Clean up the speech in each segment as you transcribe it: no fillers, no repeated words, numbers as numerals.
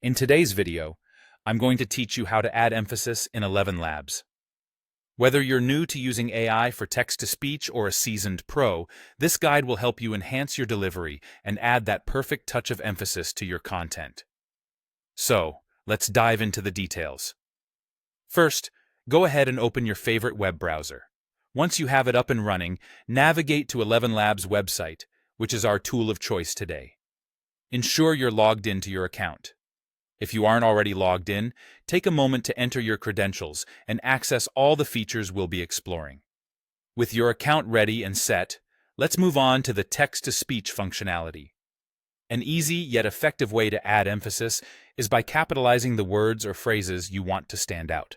In today's video, I'm going to teach you how to add emphasis in ElevenLabs. Whether you're new to using AI for text-to-speech or a seasoned pro, this guide will help you enhance your delivery and add that perfect touch of emphasis to your content. So, let's dive into the details. First, go ahead and open your favorite web browser. Once you have it up and running, navigate to ElevenLabs' website, which is our tool of choice today. Ensure you're logged into your account. If you aren't already logged in, take a moment to enter your credentials and access all the features we'll be exploring. With your account ready and set, let's move on to the text-to-speech functionality. An easy yet effective way to add emphasis is by capitalizing the words or phrases you want to stand out.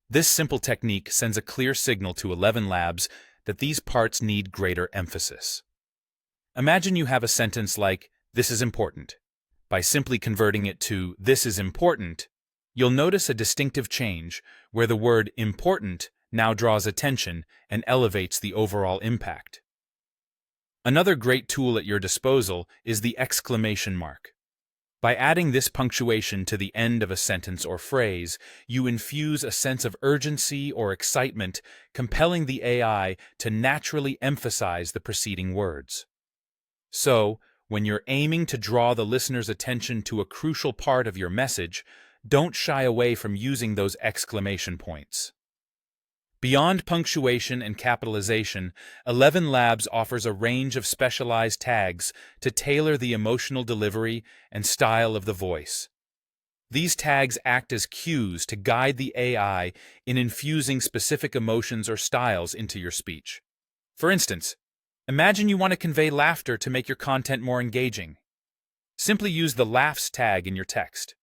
This simple technique sends a clear signal to ElevenLabs that these parts need greater emphasis. Imagine you have a sentence like, "This is important." By simply converting it to "this is important," you'll notice a distinctive change where the word "important" now draws attention and elevates the overall impact. Another great tool at your disposal is the exclamation mark. By adding this punctuation to the end of a sentence or phrase, you infuse a sense of urgency or excitement, compelling the AI to naturally emphasize the preceding words. So, when you're aiming to draw the listener's attention to a crucial part of your message, don't shy away from using those exclamation points. Beyond punctuation and capitalization, ElevenLabs offers a range of specialized tags to tailor the emotional delivery and style of the voice. These tags act as cues to guide the AI in infusing specific emotions or styles into your speech. For instance, imagine you want to convey laughter to make your content more engaging. Simply use the laughs tag in your text.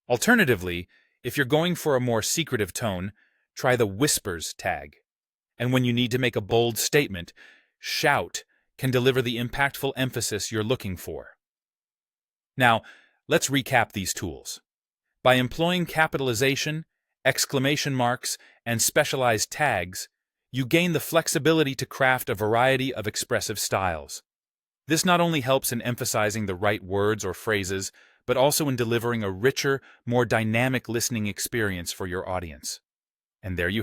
Alternatively, if you're going for a more secretive tone, try the whispers tag. And when you need to make a bold statement, shout can deliver the impactful emphasis you're looking for. Now, let's recap these tools. By employing capitalization, exclamation marks, and specialized tags, you gain the flexibility to craft a variety of expressive styles. This not only helps in emphasizing the right words or phrases, but also in delivering a richer, more dynamic listening experience for your audience. And there you